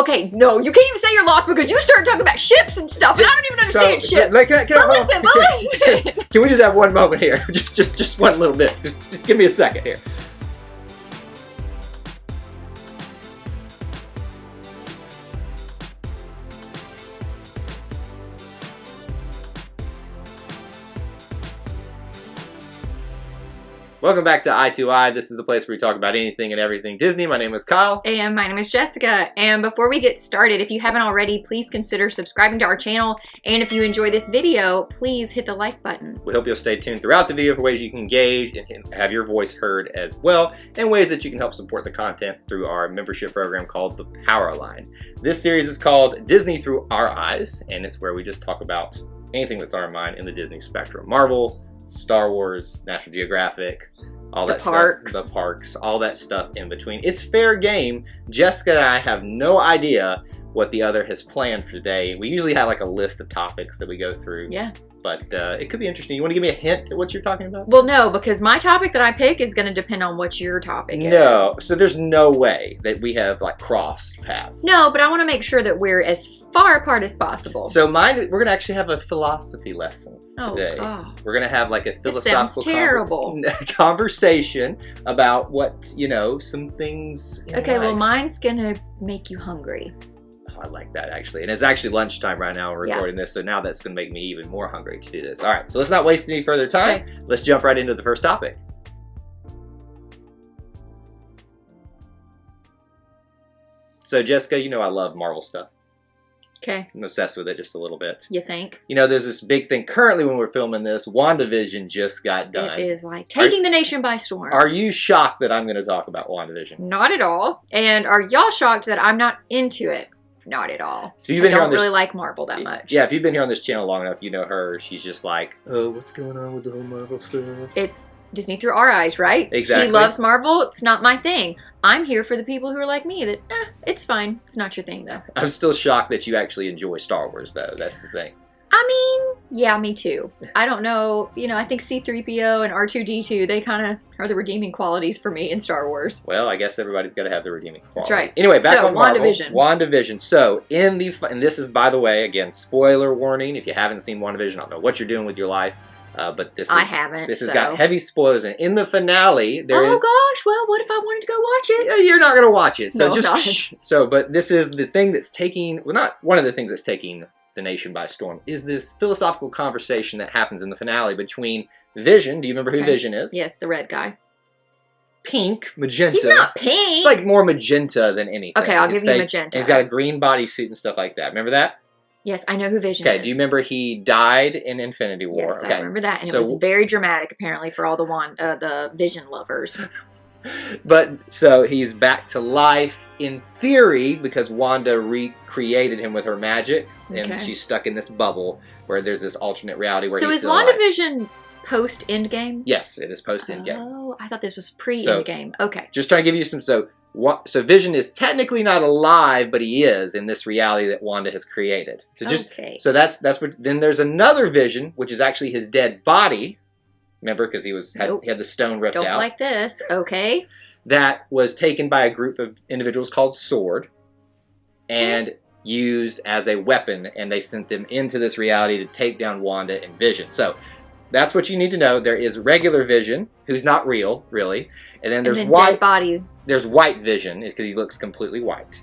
Okay, no, you can't even say you're lost because you started talking about ships and stuff, and I don't even understand ships. Like, But listen. Can we just have one moment here? Just one little bit. Just give me a second here. Welcome back to Eye2Eye. This is the place where we talk about anything and everything Disney. My name is Kyle. And my name is Jessica. And before we get started, if you haven't already, please consider subscribing to our channel. And if you enjoy this video, please hit the like button. We hope you'll stay tuned throughout the video for ways you can engage and have your voice heard as well, and ways that you can help support the content through our membership program called the Power Line. This series is called Disney Through Our Eyes, and it's where we just talk about anything that's on our mind in the Disney spectrum. Marvel, Star Wars, National Geographic, all that stuff, the parks, all that stuff in between. It's fair game. Jessica and I have no idea what the other has planned for today. We usually have like a list of topics that we go through. Yeah. But it could be interesting. You want to give me a hint at what you're talking about? Well, no, because my topic that I pick is going to depend on what your topic is. No, so there's no way that we have like crossed paths. No, but I want to make sure that we're as far apart as possible. So mine, we're going to actually have a philosophy lesson today. Oh. We're going to have like a This philosophical sounds terrible. conversation about what, some things in Okay, well, life. mine's going to make you hungry. I like that, actually. And it's actually lunchtime right now. We're recording this, so now that's going to make me even more hungry to do this. All right, so let's not waste any further time. Okay. Let's jump right into the first topic. So, Jessica, I love Marvel stuff. Okay. I'm obsessed with it just a little bit. You think? There's this big thing currently when we're filming this. WandaVision just got done. It is like taking the nation by storm. Are you shocked that I'm going to talk about WandaVision? Not at all. And are y'all shocked that I'm not into it? Not at all. So you've been I here don't on this, really like Marvel that much. Yeah, if you've been here on this channel long enough, you know her. She's just like, oh, what's going on with the whole Marvel stuff? It's Disney Through Our Eyes, right? Exactly. She loves Marvel. It's not my thing. I'm here for the people who are like me that, it's fine. It's not your thing, though. I'm still shocked that you actually enjoy Star Wars, though. That's the thing. I mean, yeah, me too. I don't know. I think C-3PO and R2-D2, they kind of are the redeeming qualities for me in Star Wars. Well, I guess everybody's got to have the redeeming quality. That's right. Anyway, back on Marvel. WandaVision. WandaVision. So, and this is, by the way, again, spoiler warning. If you haven't seen WandaVision, I don't know what you're doing with your life. But this I haven't. This has got heavy spoilers. And in the finale, gosh, well, what if I wanted to go watch it? You're not going to watch it. So No, just but this is the thing that's taking, well, not one of the things that's taking the nation by storm, is this philosophical conversation that happens in the finale between Vision. Do you remember who Vision is? Yes, the red guy. Pink, magenta. He's not pink. It's like more magenta than anything. Okay, I'll give you magenta. And he's got a green bodysuit and stuff like that. Remember that? Yes, I know who Vision is. Okay, do you remember he died in Infinity War? Yes, okay. I remember that. And it was very dramatic, apparently, for all the Vision lovers. But, so, he's back to life, in theory, because Wanda recreated him with her magic, and she's stuck in this bubble, where there's this alternate reality where he's still alive. So is WandaVision post-Endgame? Yes, it is post-Endgame. Oh, I thought this was pre-Endgame. Okay. Just trying to give you some, so Vision is technically not alive, but he is in this reality that Wanda has created. So so that's what. Then there's another Vision, which is actually his dead body. Remember, because he had the stone ripped out. Don't like this. Okay. That was taken by a group of individuals called Sword, and used as a weapon, and they sent them into this reality to take down Wanda and Vision. So that's what you need to know. There is regular Vision, who's not real, really, and then there's dead body. There's white Vision, because he looks completely white.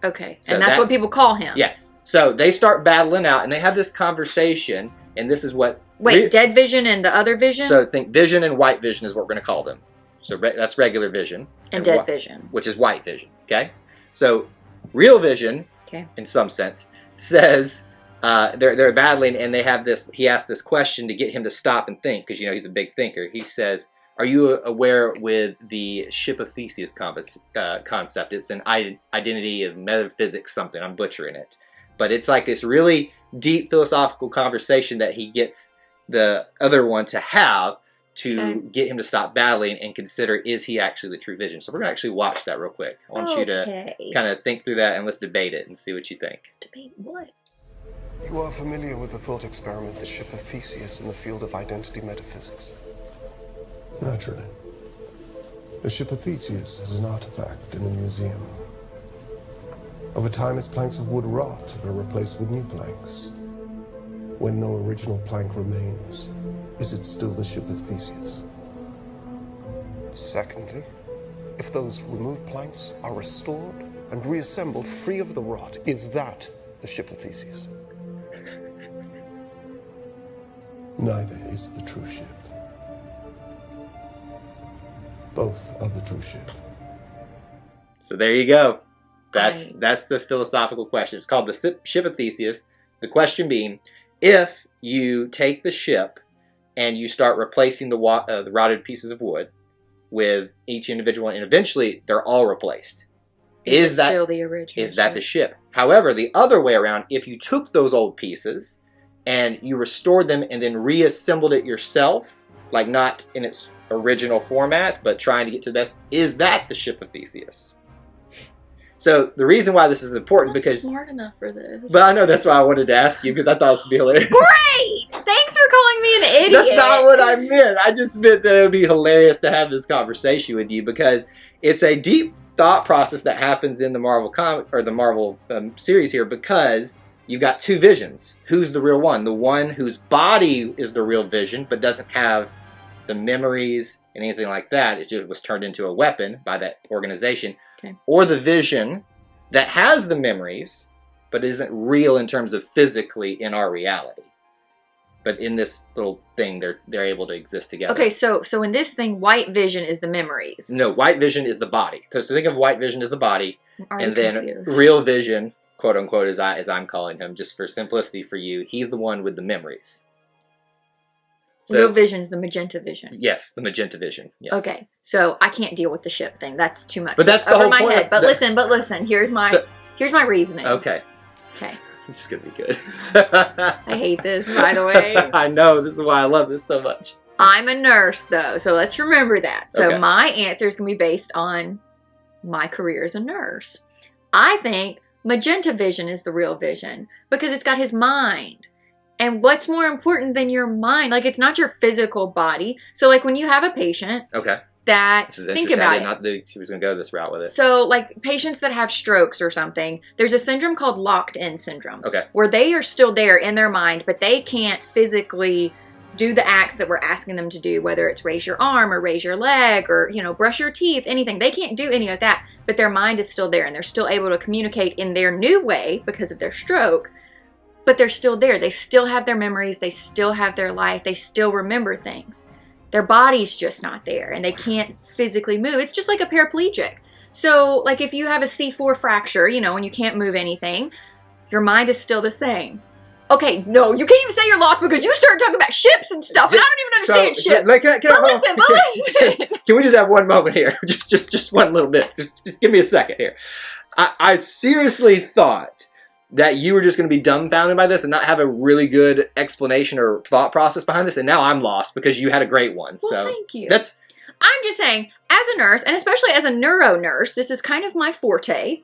Okay, so and that's what people call him. Yes. So they start battling out, and they have this conversation, and this is what... Wait, dead Vision and the other Vision? So think Vision and white Vision is what we're going to call them. So that's regular Vision. And dead Vision. Which is white Vision, okay? So real Vision, in some sense, says... they're battling, and they have this... He asked this question to get him to stop and think, because, he's a big thinker. He says... Are you aware with the Ship of Theseus concept? It's an identity of metaphysics something. I'm butchering it. But it's like this really deep philosophical conversation that he gets the other one to have to get him to stop battling and consider, is he actually the true Vision? So we're going to actually watch that real quick. I want you to kind of think through that, and let's debate it and see what you think. Debate what? You are familiar with the thought experiment, the Ship of Theseus, in the field of identity metaphysics? Naturally. The Ship of Theseus is an artifact in a museum. Over time, its planks of wood rot and are replaced with new planks. When no original plank remains, is it still the Ship of Theseus? Secondly, if those removed planks are restored and reassembled free of the rot, is that the Ship of Theseus? Neither is the true ship. Both are the true ship. So there you go. That's the philosophical question. It's called the Ship of Theseus. The question being, if you take the ship and you start replacing the rotted pieces of wood with each individual, and eventually they're all replaced, is that still the original? Is that the ship? However, the other way around, if you took those old pieces and you restored them and then reassembled it yourself, like not in its original format, but trying to get to this, is that the Ship of Theseus? So the reason why this is important, because smart enough for this. But I know that's why I wanted to ask you, because I thought this would be hilarious. Great! Thanks for calling me an idiot. That's not what I meant. I just meant that it would be hilarious to have this conversation with you, because it's a deep thought process that happens in the Marvel series here, because you've got two visions. Who's the real one? The one whose body is the real Vision, but doesn't have the memories and anything like that. It just was turned into a weapon by that organization. Okay. Or the Vision that has the memories, but isn't real in terms of physically in our reality. But in this little thing, they're able to exist together. Okay, so in this thing, White Vision is the memories. No, White Vision is the body. So think of White Vision as the body, and then confused. Real Vision, quote unquote, as I'm calling him, just for simplicity for you, he's the one with the memories. So, Real Vision is the magenta vision. Yes, the magenta vision. Yes. Okay, so I can't deal with the ship thing. That's too much. But that's the over whole my point. head. But listen. Here's my reasoning. Okay. Okay. This is gonna be good. I hate this, by the way. I know. This is why I love this so much. I'm a nurse, though, so let's remember that. So Okay. my answer is going to be based on my career as a nurse. I think magenta vision is the real Vision because it's got his mind. And what's more important than your mind? Like, it's not your physical body. So, like, when you have a patient Okay. that, This is think interesting. about I it. did not think she was gonna go this route with it. So, like, patients that have strokes or something, there's a syndrome called locked-in syndrome. Okay. Where they are still there in their mind, but they can't physically do the acts that we're asking them to do, whether it's raise your arm or raise your leg or, brush your teeth, anything. They can't do any of that, but their mind is still there, and they're still able to communicate in their new way because of their stroke, but they're still there. They still have their memories. They still have their life. They still remember things. Their body's just not there, and they can't physically move. It's just like a paraplegic. So, like, if you have a C4 fracture, and you can't move anything, your mind is still the same. Okay, no, you can't even say you're lost because you started talking about ships and stuff, and I don't even understand ships. But listen. Can we just have one moment here? just one little bit. Just give me a second here. I seriously thought that you were just going to be dumbfounded by this and not have a really good explanation or thought process behind this, and now I'm lost because you had a great one. Well, so thank you. I'm just saying, as a nurse, and especially as a neuro nurse, this is kind of my forte.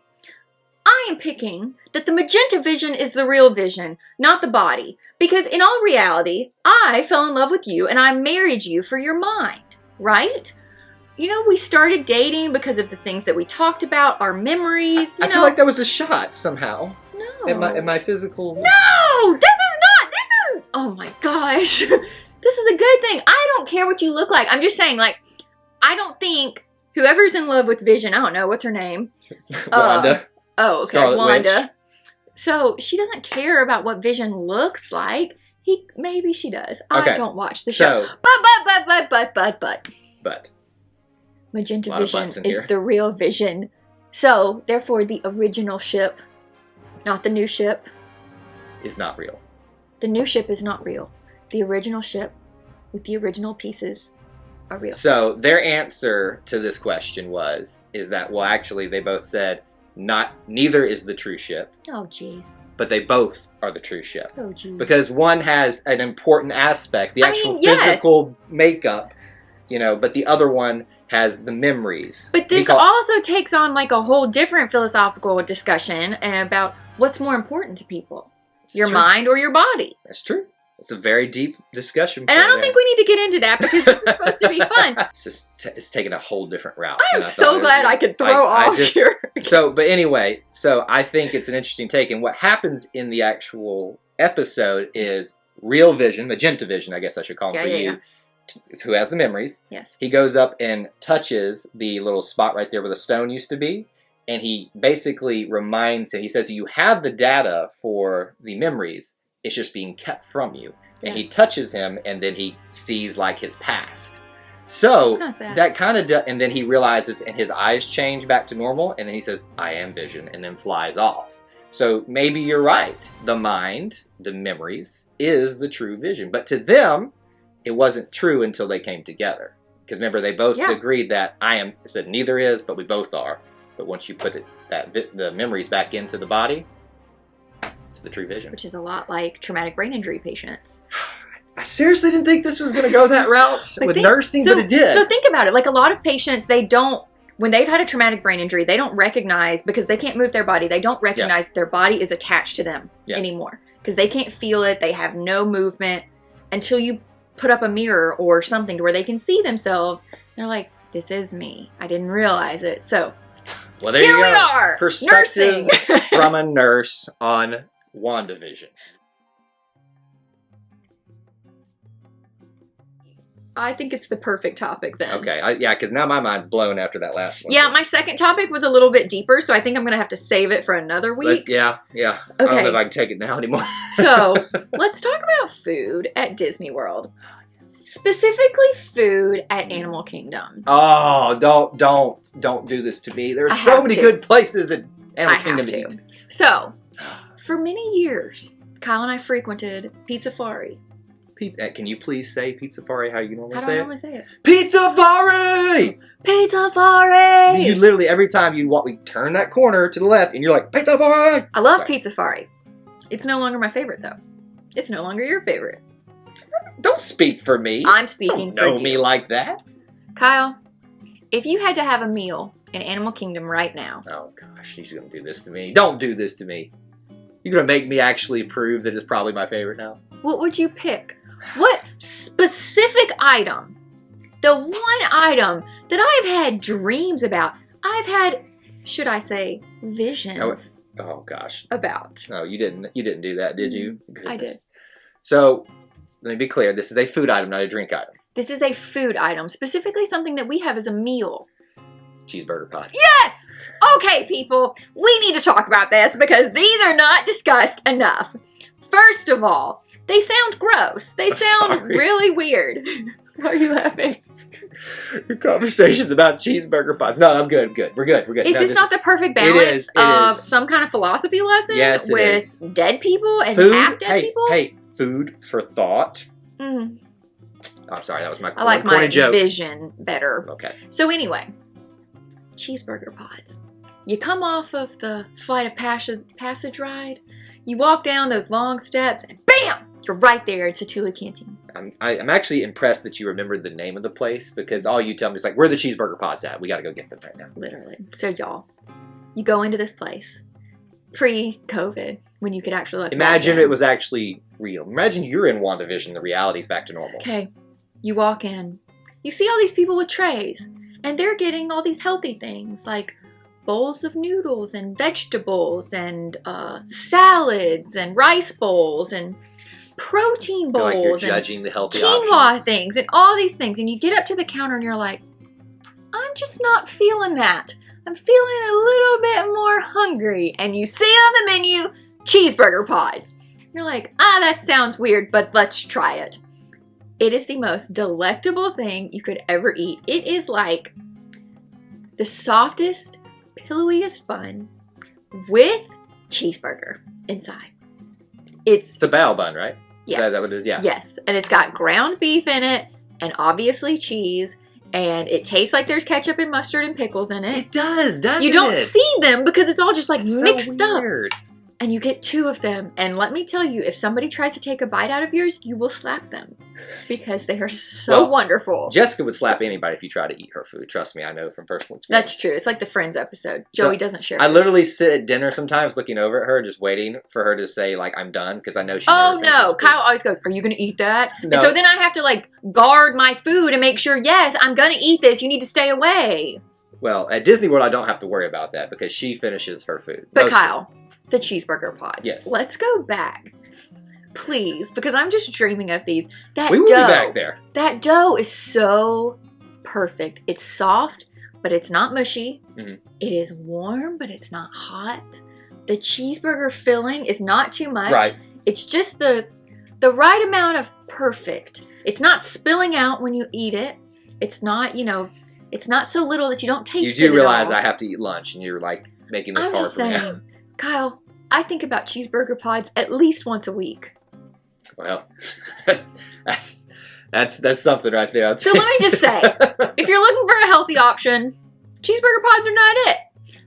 I am picking that the magenta vision is the real Vision, not the body. Because in all reality, I fell in love with you and I married you for your mind, right? We started dating because of the things that we talked about, our memories. I feel like that was a shot somehow. No. At my physical... No! This is... Oh my gosh. This is a good thing. I don't care what you look like. I'm just saying, like, I don't think whoever's in love with Vision, I don't know, what's her name? Wanda. Oh, okay, Scarlet Wanda. Witch. So she doesn't care about what Vision looks like. Maybe she does. Okay. I don't watch the show. But. Magenta Vision is the real Vision. So, therefore, the original ship, not the new ship, is not real. The new ship is not real. The original ship with the original pieces are real. So their answer to this question is that, well, actually, they both said neither is the true ship. Oh, jeez. But they both are the true ship. Oh, jeez. Because one has an important aspect, the actual physical makeup, but the other one has the memories. But this also takes on like a whole different philosophical discussion and about what's more important to people, your mind or your body. That's true. It's a very deep discussion. And I don't think we need to get into that because this is supposed to be fun. It's taking a whole different route. I am so glad I could throw off here. But anyway, I think it's an interesting take. And what happens in the actual episode is Real Vision, Magenta Vision, I guess I should call him for you, who has the memories. Yes. He goes up and touches the little spot right there where the stone used to be. And he basically reminds him, he says, you have the data for the memories. It's just being kept from you. And he touches him, and then he sees, like, his past. So, that kind of... and then he realizes, and his eyes change back to normal, and then he says, I am Vision, and then flies off. So, maybe you're right. The mind, the memories, is the true Vision. But to them, it wasn't true until they came together. Because remember, they both agreed that said neither is, but we both are. But once you put the memories back into the body... It's the true Vision. Which is a lot like traumatic brain injury patients. I seriously didn't think this was going to go that route with nursing, but it did. So think about it. Like a lot of patients, when they've had a traumatic brain injury, they don't recognize, because they can't move their body, they don't recognize their body is attached to them anymore. Because they can't feel it, they have no movement until you put up a mirror or something to where they can see themselves. They're like, this is me. I didn't realize it. So, well, there you go. Here we are. Perspectives from a nurse on WandaVision. I think it's the perfect topic then. Okay, because now my mind's blown after that last one. Yeah, my second topic was a little bit deeper, so I think I'm going to have to save it for another week. Yeah. Okay. I don't know if I can take it now anymore. So, let's talk about food at Disney World. Specifically food at Animal Kingdom. Oh, don't do this to me. There are so many good places at Animal Kingdom to eat. So, for many years, Kyle and I frequented Pizzafari. Can you please say Pizzafari how you normally say it? How do I normally say it? Pizzafari! Pizzafari! You literally, every time you walk, we turn that corner to the left, and you're like, Pizzafari! I love Pizzafari. It's no longer my favorite, though. It's no longer your favorite. Don't speak for me. I'm speaking for you. Don't know me like that. Kyle, if you had to have a meal in Animal Kingdom right now. Oh, gosh, she's going to do this to me. Don't do this to me. You're going to make me actually prove that it's probably my favorite now. What would you pick? What specific item, the one item that I've had dreams about, I've had, should I say, visions oh gosh. about. No, you didn't do that, did you? Goodness. I did. So, let me be clear. This is a food item, not a drink item. This is a food item, specifically something that we have as a meal. Cheeseburger pots. Yes! Okay, people, we need to talk about this because these are not discussed enough. First of all, they sound gross. They sound really weird. Why are you laughing? Your conversation's about cheeseburger pots. No, I'm good. We're good. Is this not the perfect balance of some kind of philosophy lesson with dead people and half-dead people? Hey, food for thought. I'm sorry, that was my I like corny my joke. Vision better. Okay. So anyway, cheeseburger pods. You come off of the Flight of Passage ride, you walk down those long steps, and bam! You're right there at Satu'li Canteen. I'm actually impressed that you remembered the name of the place because all you tell me is like, where are the cheeseburger pods at? We got to go get them right now. Literally. So y'all, you go into this place pre-COVID when you could actually imagine it was actually real. Imagine you're in WandaVision. The reality's back to normal. Okay. You walk in. You see all these people with trays, and they're getting all these healthy things like bowls of noodles and vegetables and salads and rice bowls and protein bowls. Like you're judging the healthy quinoa options. Things and all these things. And you get up to the counter and you're like, I'm just not feeling that. I'm feeling a little bit more hungry. And you see on the menu, cheeseburger pods. You're like, that sounds weird, but let's try it. It is the most delectable thing you could ever eat. It is like the softest, pillowiest bun with cheeseburger inside. It's a bao bun, right? Yeah. Is that what it is? Yeah. Yes. And it's got ground beef in it and obviously cheese. And it tastes like there's ketchup and mustard and pickles in it. It does, doesn't it? You don't see them because it's all just like it's mixed so up. Weird. And you get 2 of them. And let me tell you, if somebody tries to take a bite out of yours, you will slap them. Because they are so wonderful. Jessica would slap anybody if you try to eat her food. Trust me, I know from personal experience. That's true. It's like the Friends episode. Joey doesn't share I food. literally sit at dinner sometimes looking over at her, just waiting for her to say, like, I'm done. Because I know she Oh, never no. finishes Kyle always goes, are you going to eat that? No. And so then I have to, like, guard my food and make sure, yes, I'm going to eat this. You need to stay away. Well, at Disney World, I don't have to worry about that because she finishes her food. But Kyle, the cheeseburger pods. Yes. Let's go back. Please, because I'm just dreaming of these. We will be back there. That dough is so perfect. It's soft, but it's not mushy. Mhm. It is warm, but it's not hot. The cheeseburger filling is not too much. Right. It's just the right amount of perfect. It's not spilling out when you eat it. It's not, it's not so little that you don't taste it. You do realize at all. I have to eat lunch, and you're like making this I'm hard just for me. saying, Kyle, I think about cheeseburger pods at least once a week. Well, that's something right there. So let me just say, if you're looking for a healthy option, cheeseburger pods are not it.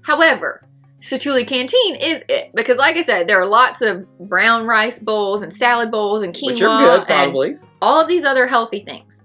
However, Satu'li Canteen is it. Because like I said, there are lots of brown rice bowls and salad bowls and quinoa Which are good, probably. and all of these other healthy things.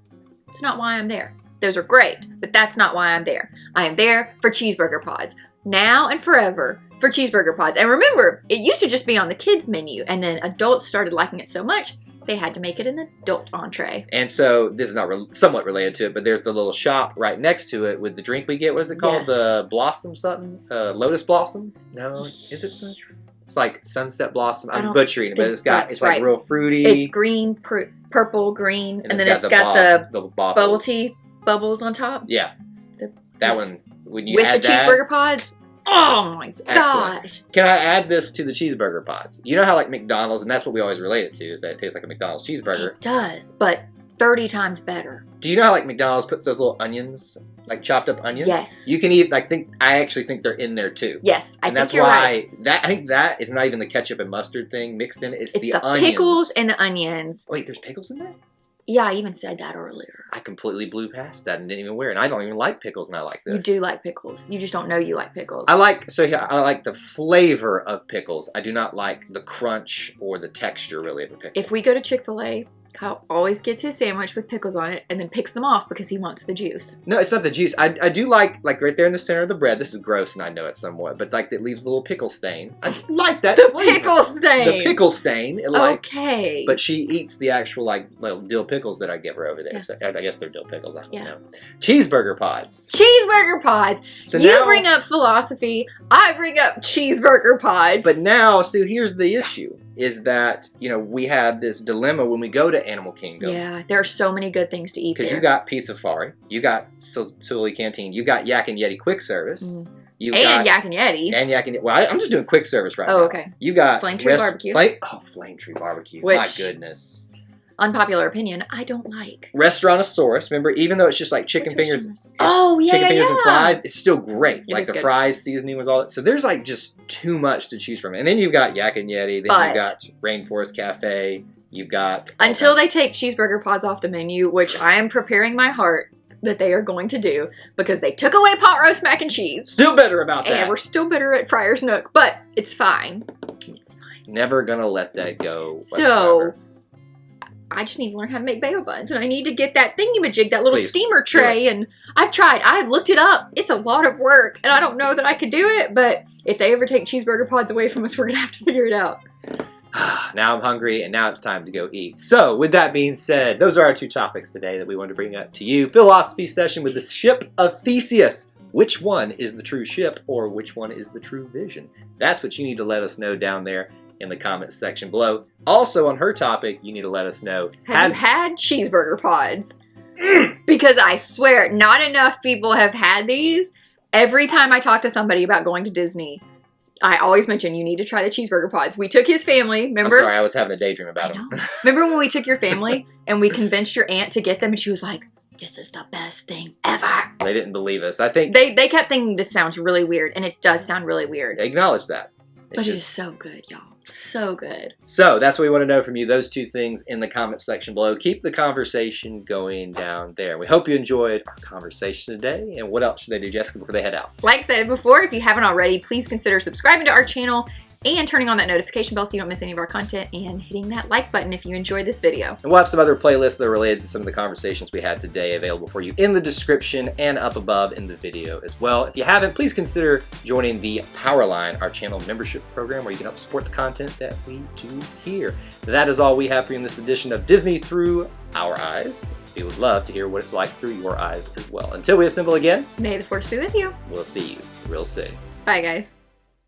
It's not why I'm there. Those are great, but that's not why I'm there. I am there for cheeseburger pods. Now and forever for cheeseburger pods. And remember, it used to just be on the kids menu, and then adults started liking it so much, they had to make it an adult entree. And so, this is not somewhat related to it, but there's the little shop right next to it with the drink we get. What is it called? Yes. The Blossom something? Lotus Blossom? No, is it? It's like Sunset Blossom. I'm butchering it, but it's that's like real fruity. It's green, purple, green, and then it's got the bubble tea bubbles on top. Yeah. That yes. one, when you with add the that, cheeseburger pods. Oh my gosh. Can I add this to the cheeseburger pods? You know how like McDonald's, and that's what we always relate it to, is that it tastes like a McDonald's cheeseburger. It does, but 30 times better. Do you know how like McDonald's puts those little onions, like chopped up onions? Yes. You can eat, I actually think they're in there too. Yes, And that's why I think that is not even the ketchup and mustard thing mixed in. It's the onions. Pickles and the onions. Wait, there's pickles in there? Yeah, I even said that earlier. I completely blew past that and didn't even wear it. And I don't even like pickles, and I like this. You do like pickles. You just don't know you like pickles. I like the flavor of pickles. I do not like the crunch or the texture really of a pickle. If we go to Chick-fil-A, Kyle always gets his sandwich with pickles on it and then picks them off because he wants the juice. No, it's not the juice. I do like right there in the center of the bread. This is gross, and I know it somewhat, but like it leaves a little pickle stain. I like that. The flavor. Pickle stain. The pickle stain. Okay. But she eats the actual little dill pickles that I give her over there. Yeah. So I guess they're dill pickles. I don't Yeah. know. Cheeseburger pods. Cheeseburger pods. So you now, bring up philosophy. I bring up cheeseburger pods. But now, so here's the issue. Is that, we have this dilemma when we go to Animal Kingdom. Yeah, there are so many good things to eat there. Because you got Pizza Fari, you got Satu'li Canteen, you got Yak and Yeti Quick Service. And Yak and Yeti. And Yak and Yeti. Well, I'm just doing quick service right now. Oh, okay. You got Flame Tree Barbecue. Flame Tree Barbecue. My goodness. Unpopular opinion, I don't like. Restaurantosaurus, remember, even though it's just like chicken fingers. Chicken fingers and fries, it's still great. Like the fries, seasoning was all that. So there's like just too much to choose from. And then you've got Yak and Yeti, then you've got Rainforest Cafe, you've got... Until they take cheeseburger pods off the menu, which I am preparing my heart that they are going to do, because they took away pot roast mac and cheese. Still bitter about that. And we're still bitter at Friar's Nook, but it's fine. It's fine. Never gonna let that go whatsoever. So... I just need to learn how to make bagel buns, and I need to get that thingamajig, that little steamer tray, and I've tried. I've looked it up. It's a lot of work, and I don't know that I could do it, but if they ever take cheeseburger pods away from us, we're going to have to figure it out. Now I'm hungry, and now it's time to go eat. So, with that being said, those are our 2 topics today that we wanted to bring up to you. Philosophy session with the Ship of Theseus. Which one is the true ship, or which one is the true vision? That's what you need to let us know down there in the comments section below. Also, on her topic, you need to let us know. Have you had cheeseburger pods? Because I swear, not enough people have had these. Every time I talk to somebody about going to Disney, I always mention, you need to try the cheeseburger pods. We took his family, remember? I'm sorry, I was having a daydream about them. Remember when we took your family and we convinced your aunt to get them, and she was like, this is the best thing ever. They didn't believe us. I think they kept thinking this sounds really weird, and it does sound really weird. Acknowledge that. But it is so good, y'all. So good. So that's what we want to know from you. Those 2 things in the comments section below. Keep the conversation going down there. We hope you enjoyed our conversation today. And what else should they do, Jessica, before they head out? Like I said before, if you haven't already, please consider subscribing to our channel and turning on that notification bell so you don't miss any of our content, and hitting that like button if you enjoyed this video. And we'll have some other playlists that are related to some of the conversations we had today available for you in the description and up above in the video as well. If you haven't, please consider joining the Powerline, our channel membership program, where you can help support the content that we do here. That is all we have for you in this edition of Disney Through Our Eyes. We would love to hear what it's like through your eyes as well. Until we assemble again, may the Force be with you. We'll see you real soon. Bye, guys.